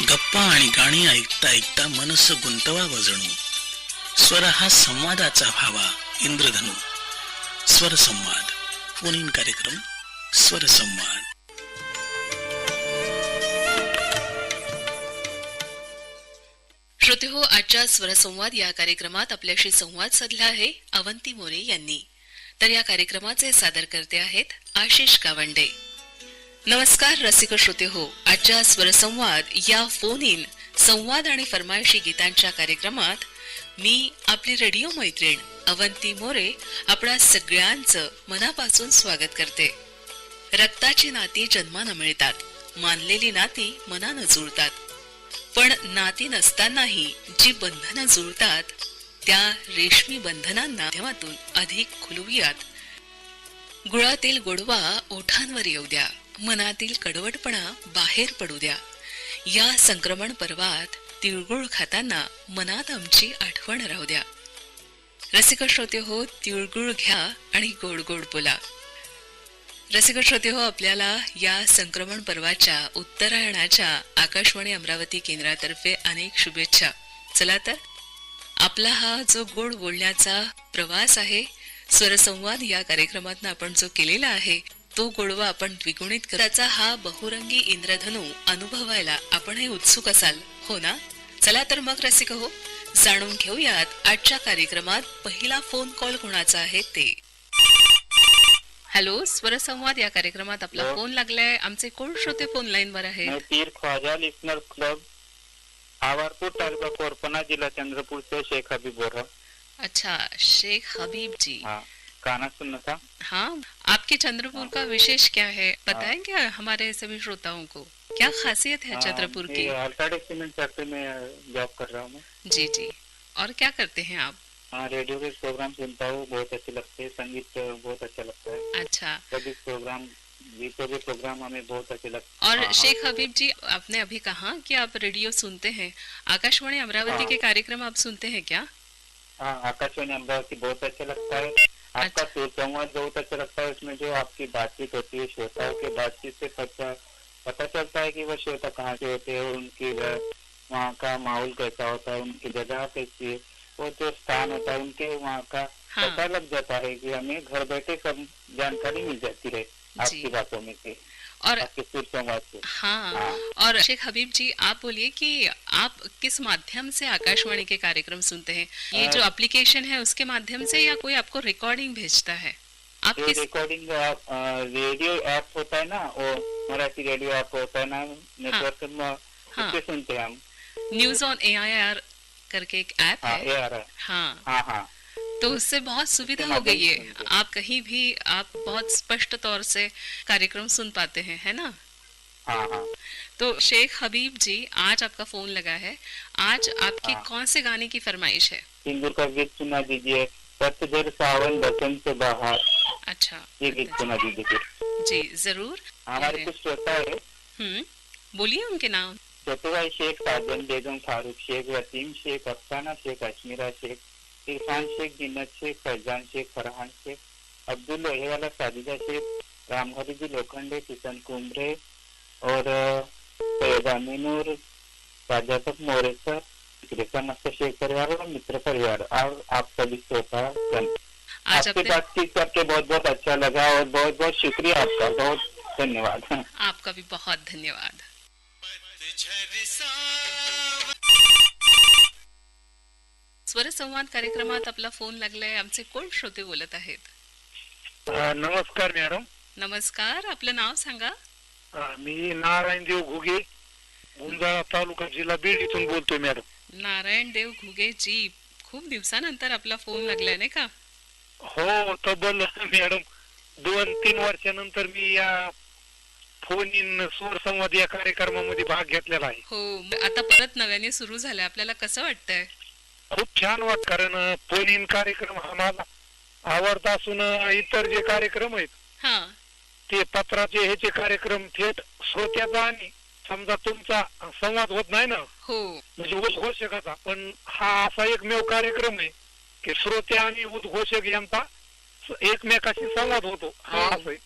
गप्पा आणि गाणी ऐकता ऐकता मनस गुंतवावं जणू. स्वर हा संवादाचा व्हावा इंद्रधनू. स्वर संवाद फोन इन कार्यक्रम स्वर संवाद. श्रोतेहो, आजच्या स्वरसंवाद या कार्यक्रमात आपल्याशी संवाद साधला आहे अवंती मोरे यांनी. तर या कार्यक्रमाचे सादर करते आहेत आशिष गावंडे. नमस्कार रसिक श्रोतेहो, आजच्या स्वरसंवाद या फोन इन संवाद आणि फरमाईशी गीतांच्या कार्यक्रमात मी आपली रेडिओ मैत्रीण अवंती मोरे आपणा सगळ्यांचं मनापासून स्वागत करते. रक्ताची नाती जन्मानं मिळतात, मानलेली नाती मनानं जुळतात, पण नाती नसतानाही जी बंधनं जुळतात त्या रेशमी बंधनांना माध्यमातून अधिक खुलवूयात. गुळातील गोडवा ओठांवर येऊ द्या, मनातील कडवटपणा बाहेर पडू द्या. या संक्रमण पर्वात तिळगुळ खाताना मनात आमची आठवण राहू द्या. रसिक श्रोते हो, तिळगुळ घ्या आणि गोड गोड बोला. रसिक श्रोते हो, आपल्याला या संक्रमण पर्वाच्या उत्तरायणाच्या आकाशवाणी अमरावती केंद्रातर्फे अनेक शुभेच्छा. चला तर, आपला हा जो गोड बोलण्याचा प्रवास आहे, स्वरसंवाद या कार्यक्रमात आपण जो केलेला आहे तो गोडवा आपण द्विगुणित करायचा. हा बहुरंगी इंद्रधनू अनुभवायला आपण हे उत्सुक असाल, हो ना? चला तर मग रसिक हो, जाणून घेऊयात आजच्या कार्यक्रमात पहिला फोन कॉल कोणाचा आहे ते. हॅलो, स्वरसंवाद या कार्यक्रमात आपला फोन लागलाय. आमचे कोण श्रोते फोन लाईन वर आहे? पीर ख्वाजा लिसनर क्लब, आवारपुर तालुका कोरपना, जिला चंद्रपुर से शेख हबीब बोल रहा हूँ. अच्छा, शेख हबीब जी. हाँ, गाना सुनना था. हाँ, आपके चंद्रपुर का विशेष क्या है बताएंगे हमारे सभी श्रोताओं को? क्या खासियत है चंद्रपुर की? अल्ट्राटेक सीमेंट फैक्ट्री में जॉब कर रहा हूँ मैं. जी जी. और क्या करते हैं आप? हाँ, रेडियो के प्रोग्राम सुनता हूँ, बहुत अच्छे लगते हैं, संगीत बहुत अच्छा लगता है. अच्छा. सभी प्रोग्राम, गीतों के प्रोग्राम हमें बहुत अच्छे लगते हैं. और शेख हबीब जी, आपने अभी कहा कि आप रेडियो सुनते हैं, आकाशवाणी अमरावती के कार्यक्रम आप सुनते हैं क्या? हाँ, आकाशवाणी अमरावती बहुत अच्छा लगता है. आपका संवाद बहुत अच्छा लगता है. उसमें जो आपकी बातचीत होती है, श्रोताओं की बातचीत से पता चलता है कि वह श्रोता कहाँ से होते हैं और उनकी वहाँ का माहौल कैसा होता है, उनकी जगह कैसी है, वो जो स्थान होता है उनके वहाँ का पता लग जाता है कि हमें घर बैठे सब जानकारी मिल जाती है आपकी बातों में से और आपके संवाद से. हाँ. और शेख हबीब जी, आप बोलिए कि आप किस माध्यम से आकाशवाणी के कार्यक्रम सुनते हैं? ये जो एप्लीकेशन है उसके माध्यम से या कोई आपको रिकॉर्डिंग भेजता है? आप किस रिकॉर्डिंग रेडियो ऐप होता है ना, वो मराठी रेडियो ऐप होता है ना, नेटवर्क में उससे सुनते हैं हम. न्यूज ऑन AIR करके एक ऐप है. हाँ हाँ हाँ. तो उससे बहुत सुविधा हो गई है, आप कहीं भी आप बहुत स्पष्ट तौर से कार्यक्रम सुन पाते हैं, है ना? हाँ हाँ. तो शेख हबीब जी, आज आपका फोन लगा है, आज आपकी कौन से गाने की फरमाइश है? सिंदूर का गीत सुना दीजिए, पतझड़ सावन बसंत बहार. अच्छा, ये गीत सुना दीजिए. जी जरूर. हमारे कुछ श्रोता है. बोलिए उनके नाम. छोटे भाई शेख साजन, बेगम फारूक शेख, वसीम शेख, अफसाना शेख, अश्मीरा शेख, इरफान शेख, जिन्नत शेख, फैजान शेख, फरहान शेख, अब्दुल लोहेवाला, साजिदा शेख, रामहरी जी लोखंडे, किशन कुमरे और सैयदा मीनूर, प्राध्यापक मोरे सर, नक्शा शेख परिवार और मित्र परिवार और आप सभी श्रोता. आपसे बातचीत करके बहुत बहुत अच्छा लगा और बहुत बहुत शुक्रिया आपका. बहुत धन्यवाद. आपका भी बहुत धन्यवाद. स्वरसंवाद कार्यक्रमात आपला फोन लागलाय. आमचे कोण श्रोते बोलत आहेत? नमस्कार मॅडम. नमस्कार, आपलं नाव सांगा. मी नारायण देव घुगे, गुंजाळा तालुका, जिल्हा बीड इथून बोलतोय मॅडम. नारायण देव घुगे जी, खूप दिवसानंतर आपला फोन लागलाय नाही का? हो, तब्बल मॅडम 2-3 वर्षानंतर मी या फोन इन स्वरसंवाद या कार्यक्रमामध्ये भाग घेतलेला आहे. हो, आता परत नव्याने सुरू झालाय. आपल्याला कसं वाटतंय? खूप छान वाटत, कारण फोन इन कार्यक्रम हा माझा आवडता असून इतर जे कार्यक्रम आहेत ते पत्राचे ह्याचे कार्यक्रम थेट श्रोत्याचा आणि समजा तुमचा संवाद होत नाही ना, म्हणजे उद्घोषकाचा, पण हा असा एकमेव कार्यक्रम आहे की श्रोते आणि उद्घोषक यांचा एकमेकाशी संवाद होतो. हा असं आहे.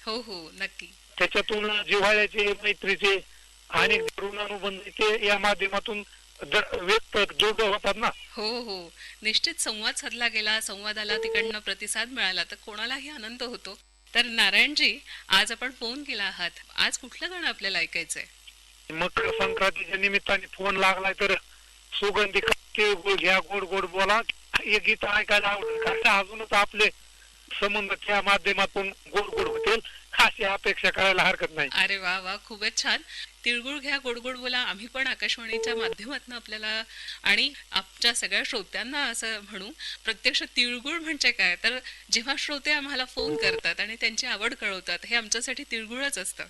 हो हो, नक्की. त्याच्यातून जिव्हाळ्याचे, मैत्रीचे आणि ऋणानुबंध ते या माध्यमातून व्यक्त जोड होतात ना. हो हो, निश्चित संवाद साधला गेला, संवादाला तिकडनं प्रतिसाद मिळाला तर कोणालाही आनंद होतो. तर नारायणजी, आज आपण फोन केला आहात, आज कुठलं गाणं आपल्याला ऐकायचंय? मकर संक्रांतीच्या निमित्ताने फोन लागलाय तर सुगंधी तिळगुळ घ्या गोड गोड बोला हे गीत ऐकायला आवडेल, कारण अजूनच आपले संबंध त्या माध्यमातून गोड गोड होतील अशी अपेक्षा करायला हरकत नाही. अरे वा वा, खूपच छान. तिळगुळ घ्या गोड गोड बोला, आम्ही पण आकाशवाणीच्या माध्यमातून आपल्याला आणि आमच्या सगळ्या श्रोत्यांना असं म्हणू, प्रत्यक्ष तिळगुळ म्हणजे काय, तर जेव्हा श्रोते आम्हाला फोन करतात आणि त्यांची आवड कळवतात, हे आमच्यासाठी तिळगुळच असतं.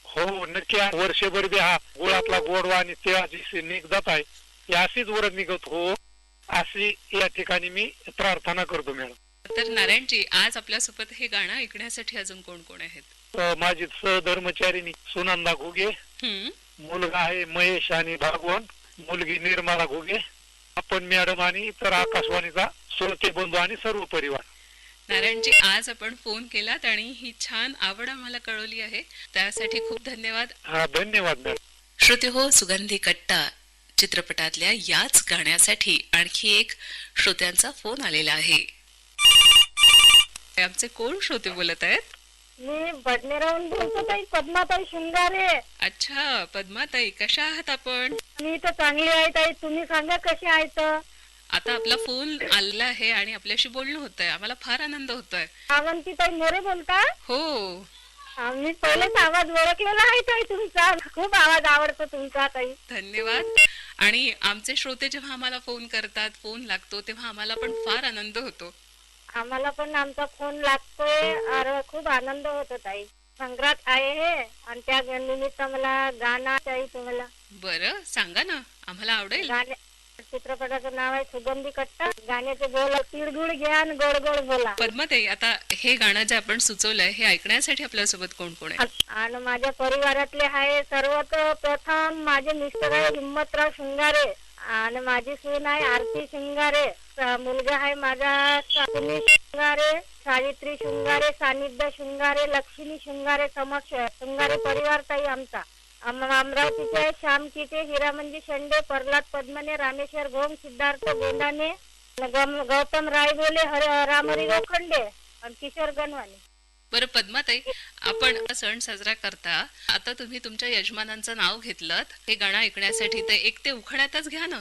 हो नक्की, वर्षभर बी हा गुळातला गोडवा आणि तिळाची निघत आहे, ही अशीच वर निघत हो अशी या ठिकाणी मी प्रार्थना करतो मॅडम. तर नारायणजी, आज आपल्यासोबत हे गाणं ऐकण्यासाठी अजून कोण कोण आहेत? माझी सहधर्मचारिणी सुनंदा घुगे, मुलगा आहे महेश आणि भागवान, मुलगी निर्मला घुगे, आपण मॅडम आणि इतर आकाशवाणीचा श्रोते बंधू आणि सर्व परिवार. नारायणजी, आज आपण फोन केलात आणि ही छान आवड आम्हाला कळवली आहे, त्यासाठी खूप धन्यवाद. हा, धन्यवाद मॅडम. श्रोते हो, सुगंधी कट्टा चित्रपटातल्या याच गाण्यासाठी आणखी एक श्रोत्यांचा फोन आलेला आहे. आमचे कोण श्रोते बोलत आहेत? मी बडनेराहून बोलतो ताई, पद्माताई शिंगारे. अच्छा पद्माताई, कशा आहात आपण? मी तर चांगली आहे ताई, तुम्ही सांगा कशी आहेत? आता आपला फोन आलेला आहे आणि आपल्याशी बोलणं होतंय, आम्हाला फार आनंद होतोय. अवंतीताई मोरे बोलता? हो. मी पहिलेच आवाज ओळखलेला आहे ताई तुमचा, खूप आवाज आवडतो तुमचा ताई. धन्यवाद. आणि आमचे श्रोते जेव्हा आम्हाला फोन करतात, फोन लागतो, तेव्हा आम्हाला पण फार आनंद होतो. आम्हाला पण आमचा फोन लागतोय, अरे खूप आनंद होतो ताई. संक्रांत आहे आणि त्या निमित्त मला गाणं ताई तुम्हाला. बरं सांगा ना, आम्हाला आवडेल. गाण्या चित्रपटाचं नाव आहे सुगंधी कट्टा, गाण्याचे बोल तिळगुळ घ्या आणि गोड गोड बोला. पद्माताई, आता हे गाणं जे आपण सुचवलंय हे ऐकण्यासाठी आपल्यासोबत कोण कोण आहे? आणि माझ्या परिवारातले आहे सर्वात प्रथम माझे मिस्टर आहे हिम्मतराव शिंगारे आणि माझी सून आहे आरती शिंगारे, मुलगा आहे माझा सुनील शिंगारे, सावित्री शिंगारे, सानिध्य शिंगारे, लक्ष्मी शिंगारे, समक्ष शिंगारे परिवार ताई आमचा. अमरावतीचे आहे श्याम किटे, हिरामंजी शेंडे, प्रल्हाद पद्मने, रामेश्वर घोम, सिद्धार्थ गोंडाने, गौतम रायबोले, रामहरी लोखंडे आणि किशोर गणवाने. बरं पद्माताई, आपण सण साजरा करता, आता तुम्ही तुमच्या यजमानांचं नाव घेतलं, हे गाणं ऐकण्यासाठी ते एक ते उखाण्यातच घ्या ना.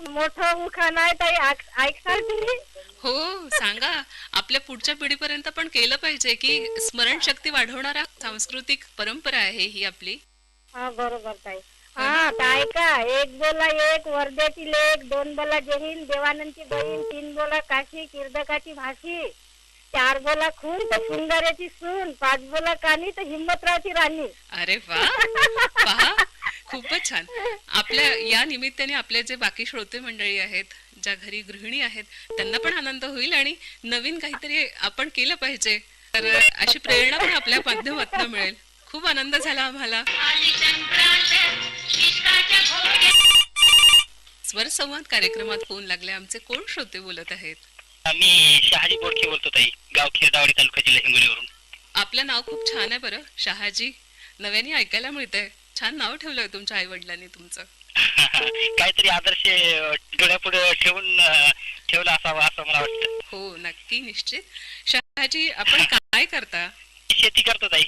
मोठं उखाण आहे ताई, ऐकसाल तुम्ही? हो सांगा, आपल्या पुढच्या पिढीपर्यंत पण केलं पाहिजे की स्मरणशक्ती वाढवणारा सांस्कृतिक परंपरा आहे ही आपली. हा बरोबर ताई. हा ऐका, एक बोला एक वर्ध्याची लेक, दोन बोला जहीन देवानंदची बहीण, तीन बोला काशी किर्दकाची भाषी, चार बोला खून तर शृंगाराची सून, पाच बोला कानी तर हिम्मतरावची राणी. अरे वा, पहा खूपच छान. आपल्या या निमित्ताने आपले जे बाकी श्रोते मंडळी आहेत, ज्या घरी गृहिणी आहेत, त्यांना पण आनंद होईल आणि नवीन काहीतरी आपण केलं पाहिजे, तर अशी प्रेरणा पण आपल्या माध्यमातून मिळेल. खूप आनंद झाला आम्हाला. स्वर संवाद कार्यक्रमात फोन लागले, आमचे कोण श्रोते बोलत आहेत? मी शहाजी बोडके बोलतो ताई, गाव खेरदावडी, तालुका, जिल्हा हिंगोलीवरून. आपलं नाव खूप छान आहे बरं शहाजी, नव्याने ऐकायला मिळतंय. छान नाव ठेवलंय तुमच्या आई वडिलांनी तुमचं. काहीतरी आदर्श डोळ्यापुढे ठेवला असावा असं मला वाटतं. हो नक्की, निश्चित. शहाजी, आपण काय करता? शेती करतो ताई.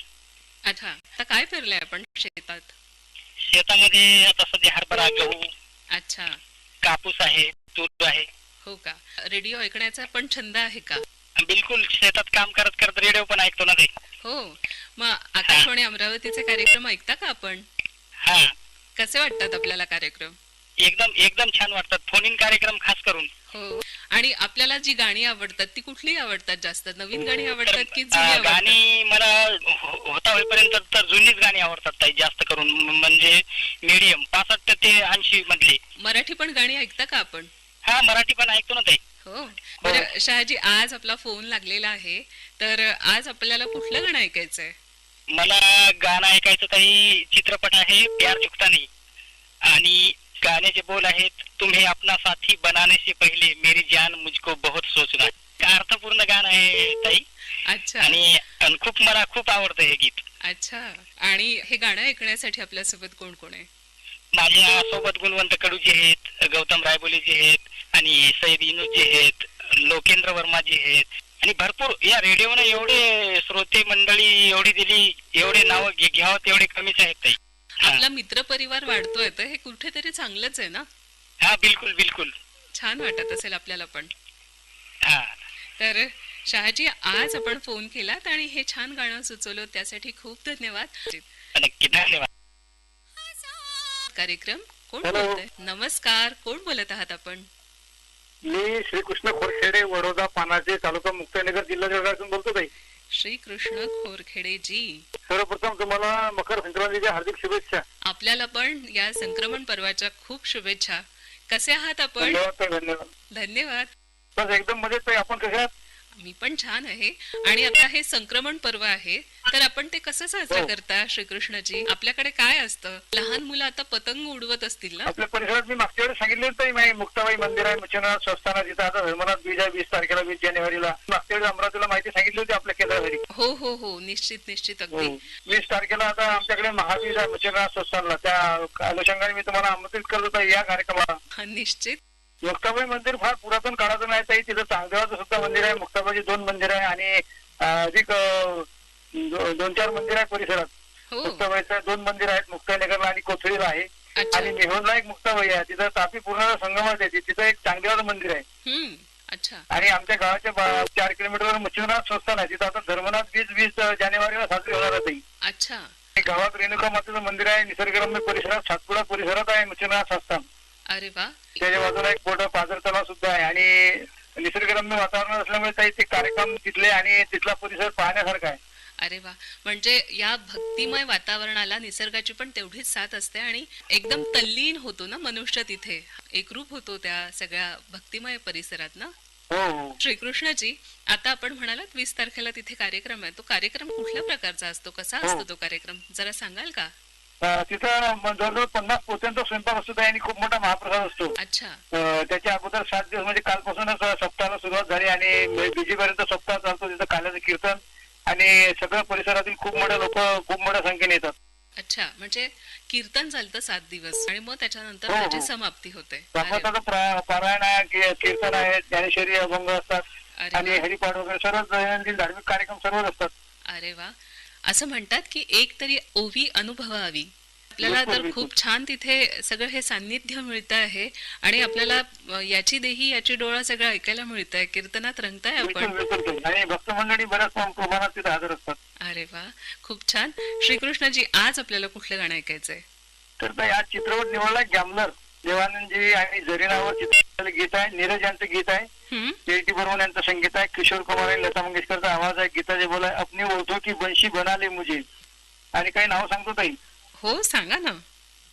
अच्छा, आता काय पेरलंय आपण शेतात? शेतामध्ये आता सध्या हरभरा, गहू, अच्छा, कापूस आहे, तूर आहे. हो का? रेडिओ ऐकण्याचा पण छंद आहे का? बिलकुल, शेतात काम करत करत रेडिओ पण ऐकतो ना ताई. हो, मग आकाशवाणी अमरावतीचे कार्यक्रम ऐकता का आपण? हा. कसे वाटतात आपल्याला कार्यक्रम? एकदम एकदम छान वाटतात, फोन इन कार्यक्रम खास करून. हो, आणि आपल्याला जी गाणी आवडतात ती कुठली आवडतात जास्त? नवीन गाणी आवडतात की जुनी आवडतात? गाणी मला होता होईपर्यंत तर जुनीच गाणी आवडतात ताई, जास्त करून म्हणजे मीडियम 65 ते 80 मधली. मराठी पण गाणी ऐकता का आपण? हा, मराठी पण ऐकतो ना ताई. हो. बरं शहाजी, आज आपला फोन लागलेला आहे, तर आज आपल्याला कुठलं गाणं ऐकायचंय? मला गाणं ऐकायचं ताई, चित्रपट आहे प्यार झुकता नहीं आणि गाण्याचे बोल आहेत, तुम्हें अपना साथी बनाने से पहले मेरी जान मुझको बहुत सोचना. अर्थपूर्ण गाणं आहे ताई. अच्छा. आणि खूप मला खूप आवडतं हे गीत. अच्छा. आणि हे गाणं ऐकण्यासाठी आपल्यासोबत कोण कोण आहे? माझ्या सोबत गुणवंत कडूजी आहेत, गौतम रायबोलीजी आहेत आणि सईद इनूजी आहेत, लोकेंद्र वर्माजी आहेत आणि भरपूर या रेडिओने एवढे श्रोते मंडळी एवढी दिली, एवढे नाव घ्यावं तेवढे कमीच आहेत ताई. आपला मित्र परिवार वाढतोय तर हे कुठेतरी चांगलंच आहे ना. हा बिलकुल बिलकुल. छान वाटत असेल आपल्याला पण. हा तर शहाजी, आज आपण फोन केलात आणि हे छान गाणं सुचवलं त्यासाठी खूप धन्यवाद. नक्की धन्यवाद. कार्यक्रम कोण हॅलो. बोलतंय? नमस्कार, कोण बोलत आहात आपण? मी श्रीकृष्ण खोरखेडे, वडोदा, पानाचे, तालुका मुक्ताईनगर, जिल्हा जळगावतून बोलतो ताई. श्रीकृष्ण खोरखेडे जी, सर्वप्रथम तुम्हाला मकर संक्रांतीच्या हार्दिक शुभेच्छा. आपल्याला पण या संक्रमण पर्वाच्या खूप शुभेच्छा. कसे आहात आपण? धन्यवाद ताई, धन्यवाद. धन्यवाद. बस एकदम मजेत ताई. आपण कसे आहात? मी पण छान आहे. आणि आता हे संक्रमण पर्व आहे, तर आपण ते कसं साजरं हो. करता श्रीकृष्णजी? आपल्याकडे काय असतं? लहान मुलं आता पतंग उडवत असतील ना? आपल्या परिसरात मी मागच्या वेळेस सांगितले ताई, मी मुक्ताबाई मंदिर आहे मुचनाथ संस्थानात, जिथं आता धर्मनाथ बीज आहे 20 तारखेला 20 जानेवारीला. मागच्या वेळेस अमरावतीला माहिती सांगितली होती आपल्या केंद्रासाठी. हो हो हो, निश्चित निश्चित, अगदी. 20 तारखेला आता आमच्याकडे महाबीज आहे मुचनाथ संस्थानला. त्या अनुषंगाने मी तुम्हाला आमंत्रित करत होता या कार्यक्रमाला. हा, निश्चित. मुक्ताबाई मंदिर फार पुरातन काळातून आहे ताई. तिथं चांगदेवाचं सुद्धा मंदिर आहे, मुक्ताबाईची 2 मंदिर आहे आणि अधिक 2-4 मंदिर आहे परिसरात. हो. मुक्ताबाईचं 2 मंदिर आहेत, मुक्ताईनगरला आणि कोथळीला आहे. अच्छा. आणि मेहोणला एक मुक्ताबाई आहे, तिथं तापी पूर्ण संगमात आहे, तिथं एक चांगदेवाचं मंदिर आहे. अच्छा. आणि आमच्या गावाच्या 4 किलोमीटरवर मुचनाथ संस्थान आहे, तिथं आता धर्मनाथ बीज 20 जानेवारीला साजरी होणार आहे ताई. अच्छा. गावात रेणुका मातेचं मंदिर आहे, निसर्गरम्य परिसरात सातपुडा परिसरात आहे मुचनाथ संस्थान. अरे वा. त्याच्या बाजूला एक मोठं पाझर तलाव सुद्धा आहे आणि निसर्गरम्य वातावरण असल्यामुळे ताई ते कार्यक्रम तिथले आणि तिथला परिसर पाहण्यासारखा आहे. अरे वा. म्हणजे या भक्तिमय वातावरणाला निसर्गाची पण तेवढीच साथ असते आणि एकदम तल्लीन होतो ना मनुष्य तिथे, एकरूप होतो त्या सगळ्या भक्तिमय परिसरात ना. हो. श्रीकृष्णजी, आता आपण म्हणालात 20 तारखेला तिथे कार्यक्रम आहे, तो कार्यक्रम कुठल्या प्रकारचा असतो? कसा असतो तो कार्यक्रम? जरा सांगाल का? तिथं जवळजवळ 50 पोत्यांचा स्वयंपाक असतो ताई आणि खूप मोठा महाप्रसाद असतो. अच्छा. त्याच्या अगोदर 7 दिवस म्हणजे कालपासूनच सप्ताहाला सुरुवात झाली आणि बीजीपर्यंत सप्ताह चालतो. तिथं काल्याचं कीर्तन आणि सगळ्या परिसरातील खूप मोठे लोक खूप मोठ्या संख्येने येतात. अच्छा, म्हणजे कीर्तन चालतं 7 दिवस आणि मग त्याच्यानंतर हो, हो. त्याची समाप्ती होते. अरे वा. भागवताचं पारायण आहे, कीर्तन आहे, ज्ञानेश्वरी अभंग असतात अरे आणि वा. हरिपाठ वगैरे सर्व दैनंदिन धार्मिक कार्यक्रम सर्वच असतात. अरे वा. असं म्हणतात की एक तरी ओवी अनुभवावी. आपल्याला बिलकुल, तर बिलकुल. खूप छान तिथे सगळं हे सान्निध्य मिळत आहे आणि आपल्याला याची देही याची डोळा सगळं ऐकायला मिळत आहे, कीर्तनात रंगताय बिलकुल आपण. बिलकुल ताई. आणि भक्त मंडळी बऱ्याच प्रमाणात तिथे हजर असतात. अरे वा, खूप छान. श्रीकृष्णजी, आज आपल्याला कुठलं गाणं ऐकायचंय? तर ताई आज चित्रपट निवडला गॅमलर. देवानंदजी आणि जरीनावर चित्रपटाचं गीत आहे, नीरज यांचं गीत आहे, हम्म. के.टी. बर्मन यांचं संगीत आहे, किशोर कुमार आणि लता मंगेशकरचा आवाज आहे, गीताचे बोल आहे, अपनी ओळखो की बंशी बनाले मुझे. आणि काही नाव सांगतो ताई. हो, सांगा ना.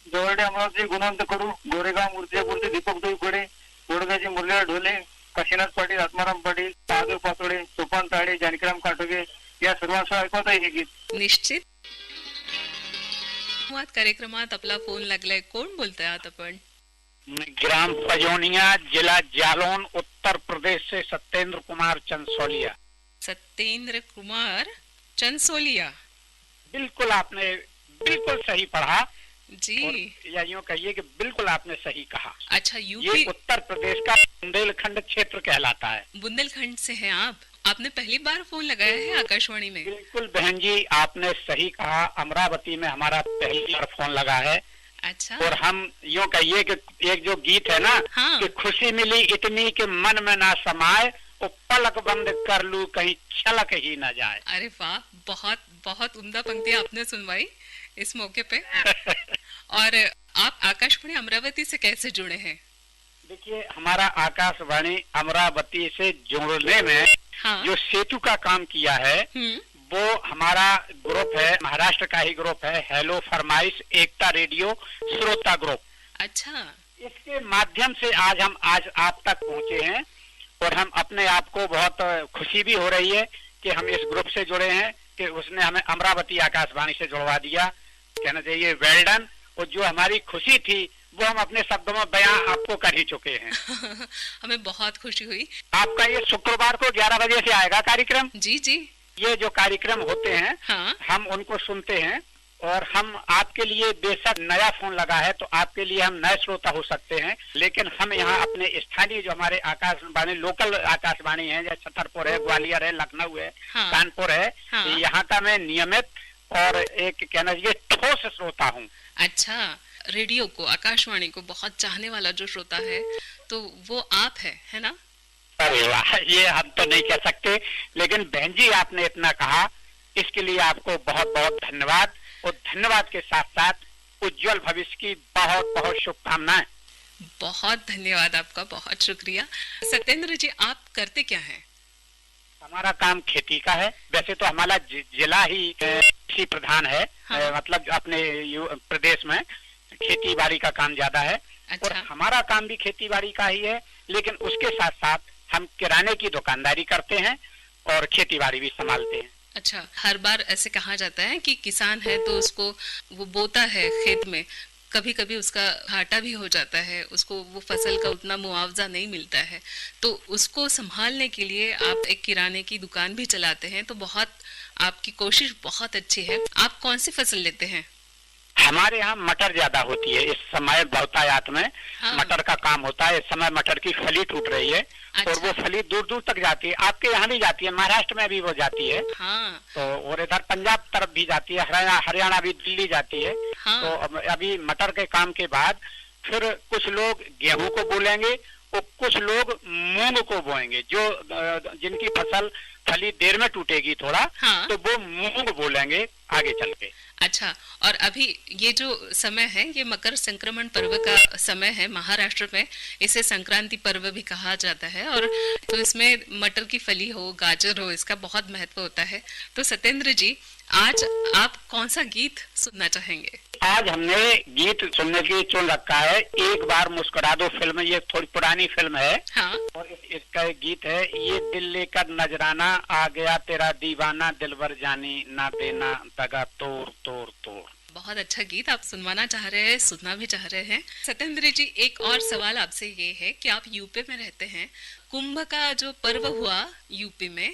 जवळडे अमरावती गुणवंत कडू, गोरेगाव मूर्तिजापूरचे दीपक दोईकडे, गोडगाची मुरलीधर ढोले, काशीनाथ पाटील, आत्माराम पाटील, महादेव पातोडे, सोपान ताडे, जानकीराम काटोगे या सर्वांसह ऐकवत आहे हे गीत. निश्चित. संवाद कार्यक्रमात आपला फोन लागलाय, कोण बोलताय आहात आपण? ग्राम पजौनिया, जिला जालौन, उत्तर प्रदेश से सत्येंद्र कुमार चंसोलिया. सत्येंद्र कुमार चंसोलिया बिल्कुल आपने बिल्कुल सही पढ़ा जी. और या यूं कहिए कि बिल्कुल आपने सही कहा. अच्छा, ये यूपी उत्तर प्रदेश का बुंदेलखंड क्षेत्र कहलाता है. बुंदेलखंड से हैं आप? आपने पहली बार फोन लगाया है आकाशवाणी में? बिल्कुल बहन जी, आपने सही कहा. अमरावती में हमारा पहली बार फोन लगा है. अच्छा. और हम यूं कहिए कि एक जो गीत है ना, हाँ. कि खुशी मिली इतनी कि मन में ना समाए, वो पलक बंद कर लूं कहीं छलक ही ना जाए. अरे वाह, बहुत बहुत उम्दा पंक्ति आपने सुनवाई इस मौके पे. और आप आकाशवाणी अमरावती से कैसे जुड़े हैं? देखिए, हमारा आकाशवाणी अमरावती से जोड़ने में हाँ. जो सेतु का काम किया है, वो हमारा ग्रुप है, महाराष्ट्र का ही ग्रुप है, हेलो फरमाइश एकता रेडियो श्रोता ग्रुप. अच्छा. इसके माध्यम से आज हम आप तक पहुंचे हैं और हम अपने आप को बहुत खुशी भी हो रही है कि हम इस ग्रुप से जुड़े हैं, कि उसने हमें अमरावती आकाशवाणी से जुड़वा दिया. कहना चाहिए वेल डन. और जो हमारी खुशी थी वो हम अपने शब्दों में बयां आपको कर ही चुके हैं. हमें बहुत खुशी हुई. आपका ये शुक्रवार को 11 बजे से आएगा कार्यक्रम. जी जी. ये जो कार्यक्रम होते हैं हाँ। हम उनको सुनते हैं और हम आपके लिए बेशक नया फोन लगा है तो आपके लिए हम नए श्रोता हो सकते हैं, लेकिन हम यहाँ अपने स्थानीय जो हमारे आकाशवाणी लोकल आकाशवाणी है, जैसे छतरपुर है, ग्वालियर है, लखनऊ है, हाँ। कानपुर है, हाँ। यहाँ का मैं नियमित और एक कहना चाहिए ठोस श्रोता हूँ। अच्छा, रेडियो को, आकाशवाणी को बहुत चाहने वाला जो श्रोता है तो वो आप है ना? अरे वाह, ये हम तो नहीं कह सकते, लेकिन बहन जी आपने इतना कहा इसके लिए आपको बहुत बहुत धन्यवाद, और धन्यवाद के साथ साथ उज्जवल भविष्य की बहुत बहुत शुभकामनाएं। बहुत धन्यवाद आपका, बहुत शुक्रिया। सत्येंद्र जी, आप करते क्या हैं? हमारा काम खेती का है। वैसे तो हमारा जिला ही कृषि प्रधान है। हाँ। मतलब अपने प्रदेश में खेती बाड़ी का काम ज्यादा है। अच्छा। और हमारा काम भी खेती बाड़ी का ही है, लेकिन उसके साथ साथ हम किराने की दुकानदारी करते हैं और खेती बाड़ी भी संभालते हैं। अच्छा, हर बार ऐसे कहा जाता है कि किसान है तो उसको वो बोता है खेत में, कभी कभी उसका घाटा भी हो जाता है, उसको वो फसल का उतना मुआवजा नहीं मिलता है, तो उसको संभालने के लिए आप एक किराने की दुकान भी चलाते हैं, तो बहुत आपकी कोशिश बहुत अच्छी है। आप कौन सी फसल लेते हैं? हमारे यहाँ मटर ज्यादा होती है इस समय बहुतायत में। हाँ। मटर का काम होता है। इस समय मटर की फली टूट रही है। अच्छा। और वो फली दूर दूर तक जाती है। आपके यहाँ भी जाती है, महाराष्ट्र में भी वो जाती है। हाँ। तो और इधर पंजाब तरफ भी जाती है, हरियाणा भी, दिल्ली जाती है। हाँ। तो अभी मटर के काम के बाद फिर कुछ लोग गेहूं को बोलेंगे और कुछ लोग मूंग को बोएंगे। जो जिनकी फसल फली देर में टूटेगी थोड़ा, हाँ। तो वो मूंग बोलेंगे आगे चल के। अच्छा, और अभी ये जो समय है ये मकर संक्रमण पर्व का समय है महाराष्ट्र में, इसे संक्रांति पर्व भी कहा जाता है, और तो इसमें मटर की फली हो, गाजर हो, इसका बहुत महत्व होता है। तो सत्येंद्र जी, आज आप कौन सा गीत सुनना चाहेंगे? आज हमने गीत सुनने के लिए चुन रखा है एक बार मुस्कुरा दो फिल्म। ये थोड़ी पुरानी फिल्म है। हाँ। और इसका एक गीत है, ये दिल लेकर नजराना आ गया तेरा दीवाना, दिलबर जानी ना देना दगा तोड़ तोड़ तोड़। बहुत अच्छा गीत आप सुनवाना चाह रहे हैं, सुनना भी चाह रहे हैं। सत्येंद्र जी, एक और सवाल आपसे ये है कि आप यूपी में रहते हैं, कुंभ का जो पर्व हुआ यूपी में,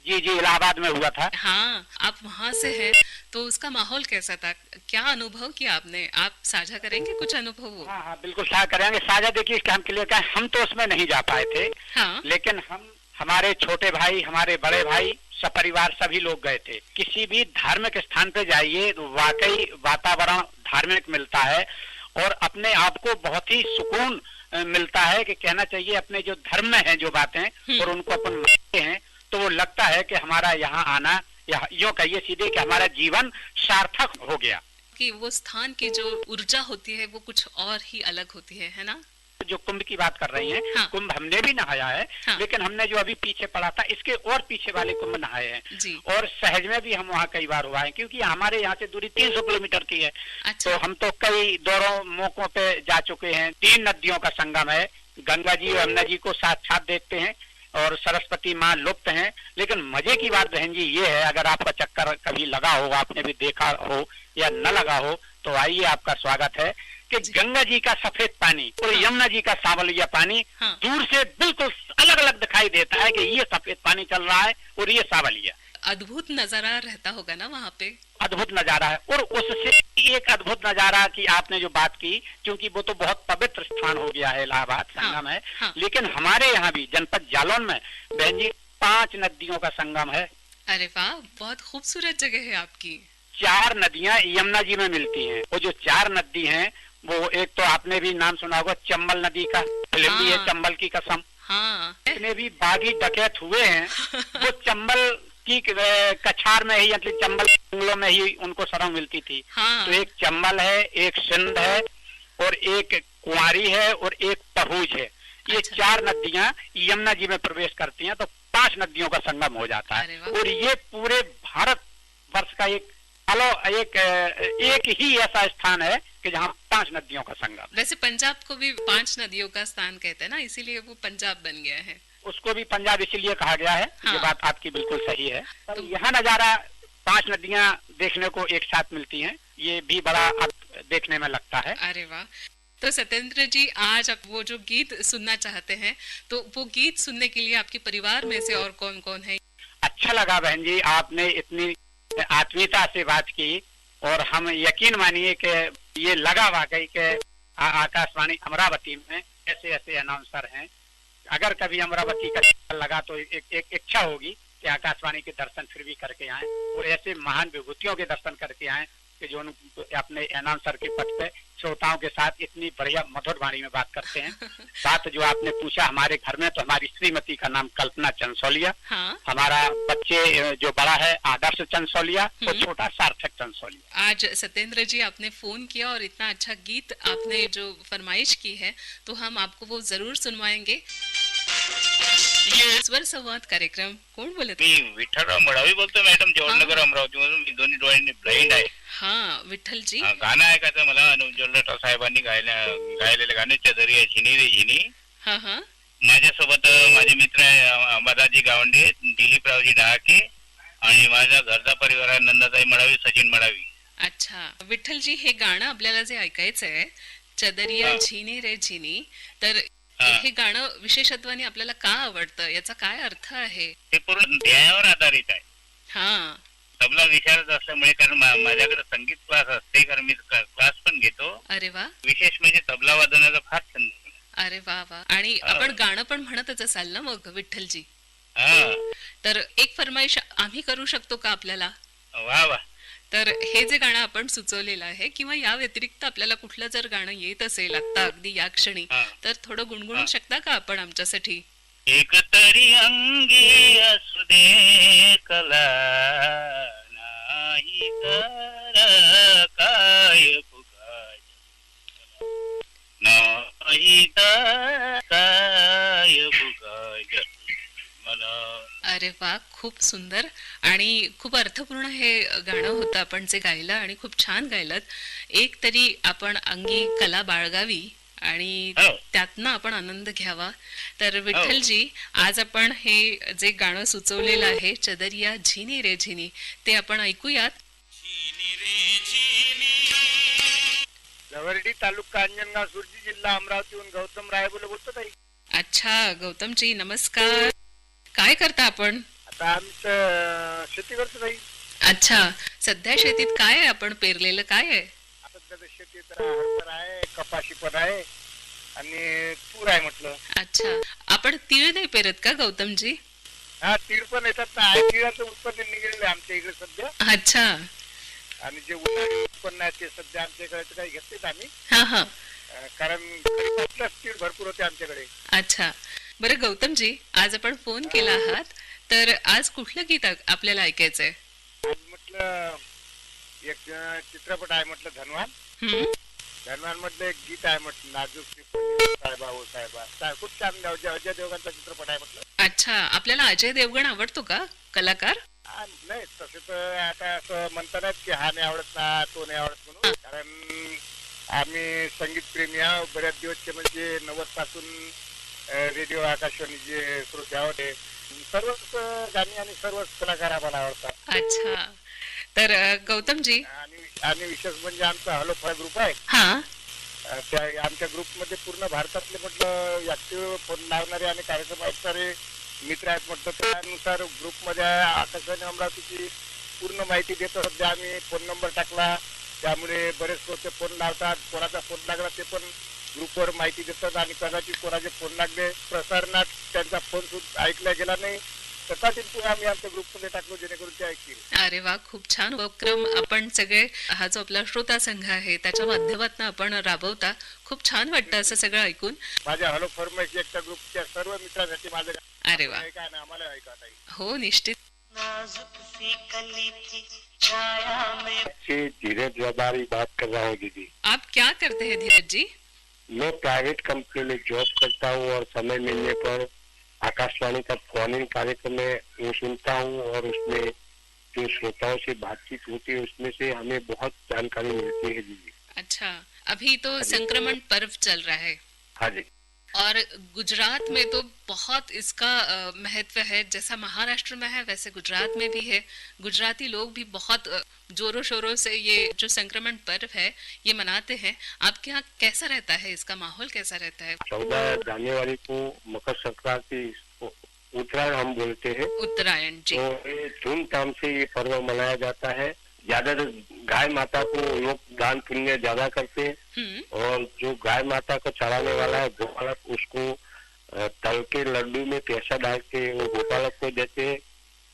जी जी, इलाहाबाद में हुआ था। हाँ, आप वहाँ से हैं, तो उसका माहौल कैसा था? क्या अनुभव किया आपने? आप साझा करेंगे कुछ अनुभव वो? हाँ हाँ, बिल्कुल साझा करेंगे। साझा देखिए, इसका हम क्लियर करें, हम तो उसमें नहीं जा पाए थे। हाँ। लेकिन हम, हमारे छोटे भाई, हमारे बड़े भाई, सपरिवार सभी लोग गए थे। किसी भी धार्मिक स्थान पे जाइए तो वाकई वातावरण धार्मिक मिलता है और अपने आप को बहुत ही सुकून मिलता है कि कहना चाहिए अपने जो धर्म में है जो बातें और उनको अपन मानते हैं, तो वो लगता है कि हमारा यहाँ आना, या यूँ कहिए सीधे कि हमारा जीवन सार्थक हो गया। कि वो स्थान की जो ऊर्जा होती है वो कुछ और ही अलग होती है ना? जो कुंभ की बात कर रही हैं, हाँ। कुंभ हमने भी नहाया है। हाँ। लेकिन हमने जो अभी पीछे पड़ा था, इसके और पीछे वाले कुंभ नहाए हैं। जी। और सहज में भी हम वहाँ कई बार हुआ है, क्योंकि हमारे यहाँ से दूरी 300 किलोमीटर की है। अच्छा। तो हम तो कई दौरों मौकों पे जा चुके हैं। 3 नदियों का संगम है, गंगा जी और यमुना जी को साक्षात देखते हैं और सरस्वती माँ लुप्त हैं। लेकिन मजे की बात बहन जी ये है, अगर आपका चक्कर कभी लगा हो, आपने भी देखा हो या न लगा हो, तो आइए, आपका स्वागत है कि गंगा जी का सफेद पानी और यमुना जी का सावलिया पानी हाँ। दूर से बिल्कुल अलग अलग दिखाई देता है कि ये सफेद पानी चल रहा है और ये सावलिया। अद्भुत नजारा रहता होगा ना वहाँ पे? अद्भुत नजारा है। और उससे एक अद्भुत नजारा की आपने जो बात की, क्योंकि वो तो बहुत पवित्र स्थान हो गया है, इलाहाबाद संगम है। हाँ। लेकिन हमारे यहाँ भी जनपद जालौन में बहन जी 5 नदियों का संगम है। अरे वाह, बहुत खूबसूरत जगह है आपकी। 4 नदियां यमुना जी में मिलती हैं। वो जो 4 नदी हैं, वो एक तो आपने भी नाम सुना होगा, चंबल नदी का, फिल्म भी है हाँ। चंबल की कसम। हाँ। जितने भी बागी डकैत हुए हैं वो चंबल की कछार में ही, मतलब चंबल जंगलों में ही उनको शरण मिलती थी। हाँ। तो एक चंबल है, एक सिंध है और एक कुंवारी है और एक पहुज है। ये अच्छा। 4 नदियां यमुना जी में प्रवेश करती हैं, तो 5 नदियों का संगम हो जाता अरे है। वाह। और ये पूरे भारत वर्ष का एक ही ऐसा स्थान है कि जहाँ 5 नदियों का संगम। वैसे पंजाब को भी 5 नदियों का स्थान कहते हैं ना, इसीलिए वो पंजाब बन गया है। उसको भी पंजाब इसीलिए कहा गया है। हाँ। ये बात आपकी बिल्कुल सही है। तो- तो यहाँ नजारा 5 नदियां देखने को एक साथ मिलती हैं, ये भी बड़ा देखने में लगता है। अरे वाह। तो सत्येंद्र जी, आज आप वो जो गीत सुनना चाहते हैं, तो वो गीत सुनने के लिए आपके परिवार में से और कौन कौन है? अच्छा लगा बहन जी, आपने इतनी आत्मीयता से बात की और हम यकीन मानिए कि ये लगा वाकई के आकाशवाणी अमरावती में ऐसे ऐसे अनाउंसर हैं। अगर कभी अमरावती का चक्कर लगा तो एक इच्छा होगी कि आकाशवाणी के दर्शन फिर भी करके आए और ऐसे महान विभूतियों के दर्शन करके आए कि जो अपने अनाउंसर के पद पे श्रोताओं के साथ इतनी बढ़िया मधुर वाणी में बात करते हैं। बात जो आपने पूछा, हमारे घर में तो हमारी श्रीमती का नाम कल्पना चंसोलिया, हाँ? हमारा बच्चे जो बड़ा है आदर्श चंसोलिया और छोटा सार्थक चंसोलिया। आज सत्येंद्र जी आपने फोन किया और इतना अच्छा गीत आपने जो फरमाइश की है तो हम आपको वो जरूर सुनवाएंगे। स्वर संवाद कार्यक्रम कोण बोलत? मी विठ्ठलराव मडावी बोलतो मॅडम, जवाहरनगर अमरावती मधून. मी दोन्ही डोळ्यांनी ब्लाइंड आहे. हाँ विठ्ठल जी, गाणं ऐकायचं मला अनुज्वल साहेबांनी गायलेलं गाणं चदरी आहे झिनी रे झिनी. हाँ हाँ, माझ्यासोबत माझे मित्र आहे अंबादासजी गावंडे, दिलीपरावजी डहाके आणि माझा घरचा परिवार आहे नंदाताई मडावी, सचिन मडावी. अच्छा विठ्ठल जी, हे गाणं आपल्याला जे ऐकायचं आहे चदरिया झिनी रे झिनी, तर हे गाणं विशेषत्वाने आपल्याला का आवडतं, याचा काय अर्थ आहे? हे पूर्ण ध्येयावर आधारित आहे. हा, तबला विशारद असल्यामुळे, कारण माझ्याकडे संगीत क्लास असते, कारण मी क्लास पण घेतो. अरे वा, विशेष म्हणजे तबला वादनाचा फार छंद. अरे वा वा. आणि आपण गाणं पण म्हणतच असाल ना मग विठ्ठलजी? हा, तर एक फरमाईश आम्ही करू शकतो का आपल्याला? वा वा. तर हे जे गाणं आपण सुचवलेलं आहे किंवा या व्यतिरिक्त आपल्याला कुठलं जर गाणं येत असेल आता अगदी या क्षणी, तर थोडं गुणगुणू शकता का आपण आमच्यासाठी? एक तरी अंगी असू दे कला, नाही तर काय पुगाय, नाही तर काय पुगाय मला. अरे वा, खूप सुंदर आणि खूप अर्थपूर्ण हे गाणं होतं आपण जे गायलं, आणि खूप छान गायलं. एक तरी आपण अंगी कला बाळगावी आणि त्यातनं आपण आनंद घ्यावा. तर विठ्ठलजी, आज आपण हे जे गाणं सुचवलेलं आहे चदरिया झिनी रे झिनी, ते आपण ऐकूयात. लवर्डी तालुका अंजनगाव सुरजी जिल्हा अमरावतीहून गौतम रायबोले बोलतो ताई. अच्छा गौतमजी, नमस्कार. काय करता आपण? आता आम्ही तर शेती करतो ताई. अच्छा, सध्या शेतीत काय आहे आपण पेरलेलं, काय आहे? आता सध्या शेतीत हरभरा आहे, कपाशी पण आहे आणि तूर आहे म्हटलं. अच्छा, आपण तीळ नाही पेरत का गौतमजी? हा, तीळ पण येतात ना. तिळाचं उत्पन्न निघेल आमच्या इकडे सध्या. अच्छा, आणि जे उन्हाळी उत्पन्न आहे ते सध्या आमच्या इकडे काही घेत नाहीत आम्ही, हा हा, कारण खरीपातलंच तीळ भरपूर होते आमच्याकडे. अच्छा. बरं गौतमजी, आज आपण फोन केला आहात, तर आज कुठलं गीत आपल्याला ऐकायचंय? आज म्हटलं एक चित्रपट आहे म्हटलं धनवान. धनवान मधलं एक गीत आहे म्हटलं नाजूक साहेबा हो साहेबा. खूप छान अजय देवगणचा चित्रपट आहे म्हटलं. अच्छा, आपल्याला अजय देवगण आवडतो का कलाकार? नाही, तसे तर आता असं म्हणतात की हा नाही आवडत ना तो नाही आवडत म्हणून, कारण आम्ही संगीत प्रेमी आहोत बऱ्याच दिवसचे. म्हणजे 90 पासून रेडिओ आकाशवाणीचे श्रोते आहोत. सर्वच गाणी आणि सर्वच कलाकार आम्हाला आवडतात. अच्छा, तर गौतमजी, आणि विशेष म्हणजे आमचा हॅलो फाय ग्रुप आहे. हा, त्या आमच्या ग्रुप मध्ये पूर्ण भारतातले म्हटलं ऍक्टिव्ह फोन लावणारे आणि कार्यक्रम ऐकणारे मित्र आहेत म्हटलं. त्यानुसार ग्रुप मध्ये आकाशवाणी अमरावतीची पूर्ण माहिती देतो. सध्या आम्ही फोन नंबर टाकला, त्यामुळे बरेच श्रोते फोन लावतात. कोणाचा फोन लागला ते पण ग्रुपवर माहिती देतात आणि कदाचित कोणाचे फोन लागले प्रसारणात त्यांचा फोन सुद्धा ऐकला गेला नाही, तथापि आम्ही आमच्या ग्रुपमध्ये टाकलो जेणेकरून ते ऐकतील. अरे वा, खूप छान उपक्रम आपण सगळे, हा जो आपला श्रोता संघ आहे त्याच्या माध्यमातून आपण राबवता. खूप छान वाटतं असं सगळं ऐकून. माझ्या हॅलो फॉर्मेट एकच्या ग्रुपच्या सर्व मित्रांसाठी माझं अरे वा, ऐका आणि आम्हाला ऐका ताई. हो निश्चित. धीरज रबारी बात कर रहा हूँ दीदी. आप क्या करते हैं धीरज जी? मैं प्राइवेट कंपनी में जॉब करता हूँ और समय मिलने पर आकाशवाणी का फोन इन कार्यक्रम में वो सुनता हूँ और उसमें जो श्रोताओं से बातचीत होती है उसमें से हमें बहुत जानकारी मिलती है दीदी. अच्छा, अभी तो संक्रमण पर्व चल रहा है. हाँ जी. और गुजरात में तो बहुत इसका महत्व है. जैसा महाराष्ट्र में है वैसे गुजरात में भी है. गुजराती लोग भी बहुत जोरों शोरों से ये जो संक्रमण पर्व है ये मनाते हैं. आपके यहाँ कैसा रहता है, इसका माहौल कैसा रहता है? 14 जनवरी को मकर संक्रांति उत्तरायण हम बोलते हैं। उत्तरायण जी। तो ये धूमधाम से ये पर्व मनाया जाता है। ज्यादातर गाय माता को लोग दान पुण्य ज्यादा करते हैं और जो गाय माता को चढ़ाने वाला है गोपालक उसको तल के लड्डू में पैसा डाल के वो गोपालक को देते हैं।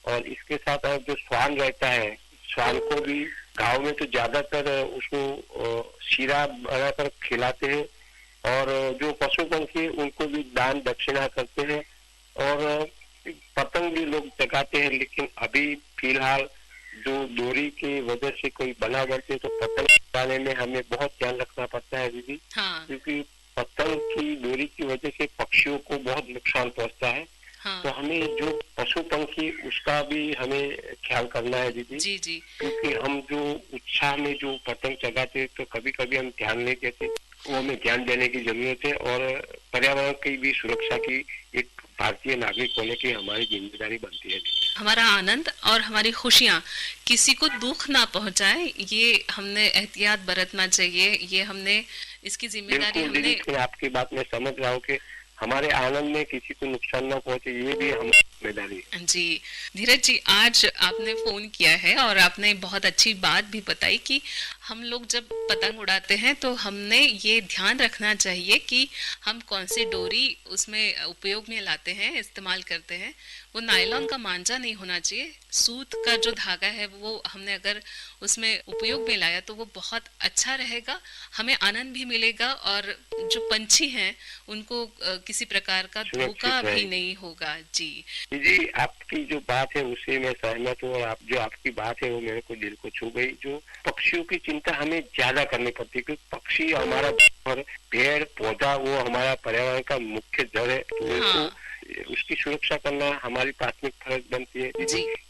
और इसके साथ जो स्वान रहता है, स्वान को भी गांव में तो ज्यादातर उसको शीरा बनाकर खिलाते हैं और जो पशु पंछी उनको भी दान दक्षिणा करते हैं और पतंग भी लोग जगाते हैं। लेकिन अभी फिलहाल जो डोरी की वजह से कोई बना बनते तो पतंग लगाने में हमें बहुत ध्यान रखना पड़ता है दीदी। क्योंकि पतंग की डोरी की वजह से पक्षियों को बहुत नुकसान पहुंचता है। तो हमें जो पशु पंछी उसका भी हमें ख्याल करना है दीदी। जी जी। क्योंकि हम जो उत्साह में जो पतंग चगाते तो कभी कभी हम ध्यान नहीं देते, वो हमें ध्यान देने की जरूरत है और पर्यावरण की भी सुरक्षा की एक भारतीय नागरिक होने की हमारी जिम्मेदारी बनती है। हमारा आनंद और हमारी खुशियाँ किसी को दुख ना पहुंचाए, ये हमने एहतियात बरतना चाहिए। ये हमने इसकी जिम्मेदारी हमने आपकी बात में समझ रहा हूँ कि हमारे आनंद में किसी को नुकसान न पहुंचे, ये भी हमारी जिम्मेदारी है। जी धीरज जी, आज आपने फोन किया है और आपने बहुत अच्छी बात भी बताई कि हम लोग जब पतंग उड़ाते हैं तो हमने ये ध्यान रखना चाहिए कि हम कौन सी डोरी उसमें उपयोग में लाते हैं, इस्तेमाल करते हैं। वो नायलॉन का मांझा नहीं होना चाहिए, सूत का जो धागा है वो हमने अगर उसमें उपयोग में लाया तो वो बहुत अच्छा रहेगा, हमें आनंद भी मिलेगा और जो पंछी हैं उनको किसी प्रकार का धोखा भी नहीं होगा। जी जी, आपकी जो बात है उससे मैं सहमत हूँ और आप जो आपकी बात है वो मेरे को दिल को छू गई। जो पक्षियों की चिंता हमें ज्यादा करनी पड़ती है क्योंकि पक्षी हमारा और पेड़ पौधा वो हमारा पर्यावरण का मुख्य जड़ है। तो उसकी सुरक्षा करना हमारी प्राथमिक फर्ज बनती है।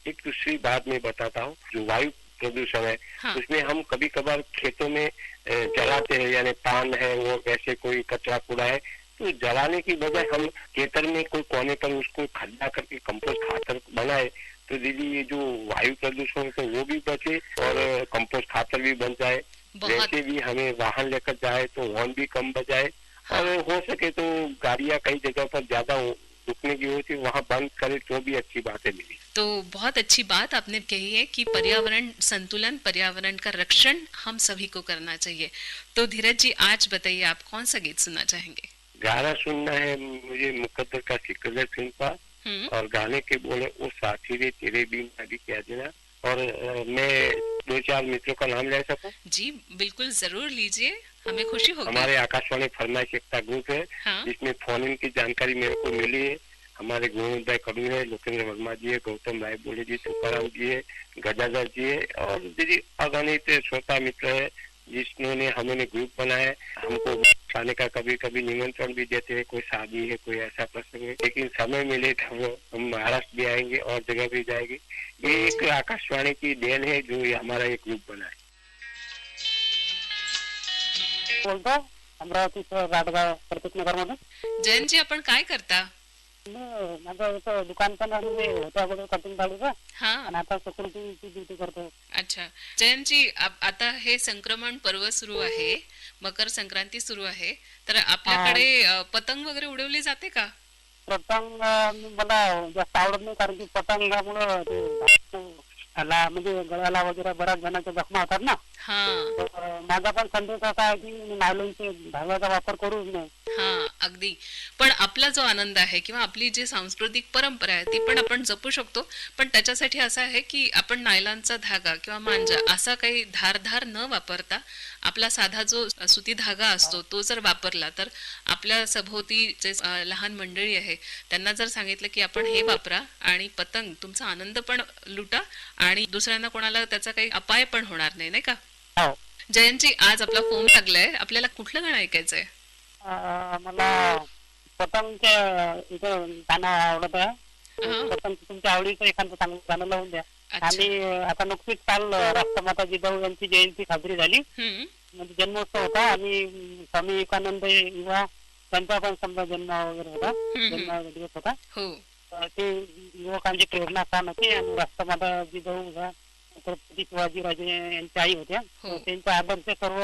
एक दूसरी बात मैं बताता हूँ, जो वायु प्रदूषण है उसमें हम कभी कभार खेतों में जलाते हैं, यानी पान है वो ऐसे कोई कचरा कूड़ा है तो जलाने की बजाय हम खेतर में कोई कोने पर उसको खड्डा करके कंपोस्ट खातर बनाए तो दीदी ये जो वायु प्रदूषण है वो भी बचे और कंपोस्ट खातर भी बन जाए। वैसे भी हमें वाहन लेकर जाए तो हॉर्न भी कम बजाए और हो सके तो गाड़ियां कई जगह पर ज्यादा रुकने की होती है वहाँ बंद करे तो भी अच्छी बात है मिली। तो बहुत अच्छी बात आपने कही है कि पर्यावरण संतुलन, पर्यावरण का रक्षण हम सभी को करना चाहिए। तो धीरज जी, आज बताइए आप कौन सा गीत सुनना चाहेंगे? गाना सुनना है मुझे मुकद्दर का सिकंदर सिंह का और गाने के बोले ओ साथी रे तेरे बिन अभी क्या देना। और मैं 2-4 मित्रों का नाम ले सकूं? जी बिल्कुल, जरूर लीजिए, हमें खुशी होगी। हमारे आकाशवाणी फरमाइश एकता ग्रुप है जिसमें फोन इन की जानकारी मेरे को मिली है। हमारे गोविंद भाई कड़ू है, लोकेंद्र वर्मा जी है, गौतम राय बोले जी, तुकाराम जी है, गजाधर जी है और दीदी अगणित श्रोता मित्र है जिसने हमने ग्रुप बनाया। हमको खाने का कभी कभी निमंत्रण भी देते हैं, कोई शादी है कोई ऐसा प्रसंग है, लेकिन समय मिले तो हम महाराष्ट्र भी आएंगे और जगह भी जाएंगे। ये एक आकाशवाणी की देन है जो ये हमारा एक ग्रुप बना है। बोलतो अमरावतीचं राटगाव प्रतीक नगर मधून। जयंत जी, आपण काय करता? माझं दुकान पण होतं अगोदर कटिंग चालूचं आणि आता सिक्युरिटीची ड्युटी करतो। अच्छा जयंत जी, आता हे संक्रमण पर्व सुरू आहे, मकर संक्रांती सुरू आहे, तर आपल्याकडे पतंग वगैरे उडवली जाते का? पतंग मला जास्त आवडत नाही कारण की पतंगामुळे म्हणजे गळ्याला वगैरे बऱ्याच जणांच्या जखमा होतात ना। माझा पण संदेश असा आहे की नायलॉनचे धाग्याचा वापर करू नये। अगदी, पण आपला जो आनंद आहे किंवा आपली जी सांस्कृतिक परंपरा आहे ती पण आपण जपू शकतो, पण त्याच्यासाठी असं आहे की आपण नायलॉनचा धागा किंवा मांजा असा काही धारधार न वापरता आपला साधा जो सुती धागा असतो तो जर वापरला तर आपल्या सभोवती जे लहान मंडळी आहे त्यांना जर सांगितलं की आपण हे वापरा आणि पतंग तुमचा आनंद पण लुटा आणि दुसऱ्यांना कोणाला त्याचा काही अपाय पण होणार नाही, नाही का? जयंतजी, आज आपला फोन लागलाय, आपल्याला कुठलं गाणं ऐकायचंय? मला पतंगच्या इथं गाणं आवडत आहे। पतंग तुमच्या आवडीचं एखादं चांगलं गाणं लावून द्या। आणि आता नुकतीच काल राष्ट्रमाता जिजाऊ यांची जयंती साजरी झाली, म्हणजे जन्मोत्सव होता आणि स्वामी विवेकानंद युवा त्यांचा पण समजा जन्म वगैरे होता, जन्म दिवस होता। ते युवकांची प्रेरणा स्थान होती आणि राष्ट्रमाता जिजाऊ छत्रपती शिवाजीराजे यांच्या आई होत्या, त्यांचा आदर्श सर्व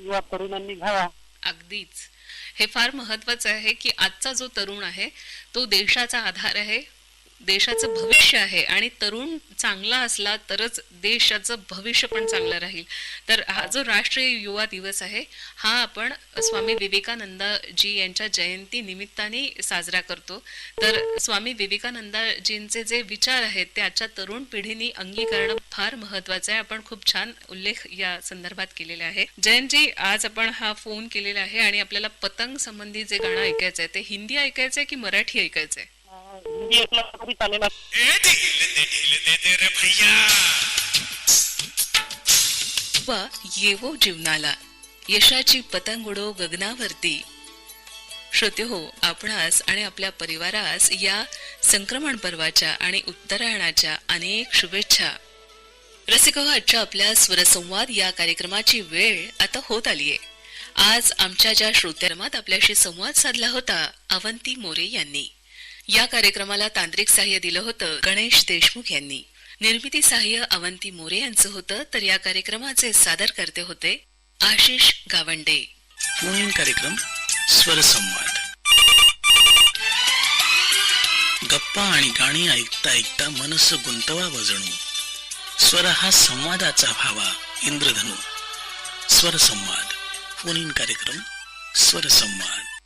युवा तरुणांनी घ्यावा। अगदीच, हे फार महत्वाचं आहे की आजचा जो तरुण आहे तो देशाचा आधार आहे, देशाचं भविष्य आहे आणि तरुण चांगला असला तरच देशाचं भविष्य पण चांगलं राहील. तर हा जो राष्ट्रीय युवा दिवस आहे हा आपण स्वामी विवेकानंदजी यांच्या जयंती निमित्ताने साजरा करतो. तर स्वामी विवेकानंदजींचे जे विचार आहेत ते आजच्या तरुण पिढीने अंगीकरणं फार महत्वाचं आहे. आपण खूप छान उल्लेख या संदर्भात केलेला आहे. जयंतजी, आज आपण हा फोन केलेला आहे आणि आपल्याला पतंग संबंधी जे गाणं ऐकायचंय ते हिंदी ऐकायचंय की मराठी ऐकायचंय? हिंदी ऐकलं तरी चालेल. वा येवो जीवनाला, यशाची पतंग उडो गगनावरती. श्रोते हो, आपणास आणि आपल्या परिवारास या संक्रमण पर्वाच्या आणि उत्तरायणाच्या अनेक शुभेच्छा. रसिक हो, आजच्या आपल्या स्वरसंवाद या कार्यक्रमाची वेळ आता होत आलीये. आज आमच्या ज्या श्रोत्यांमात आपल्याशी संवाद साधला होता अवंती मोरे यांनी. या कार्यक्रमाला तांत्रिक सहाय्य दिलं होतं गणेश देशमुख यांनी. निर्मिती सहाय्य अवंती मोरे यांचं होतं. तर या कार्यक्रमाचे सादरकर्ते होते आशिष गावंडे. फोन कार्यक्रम स्वरसंवाद. गप्पा आणि गाणी ऐकता ऐकता मनस गुंतवावं जणू. स्वर हा संवादाचा भावा इंद्रधनू. स्वरसंवाद फोन इन कार्यक्रम स्वरसंवाद.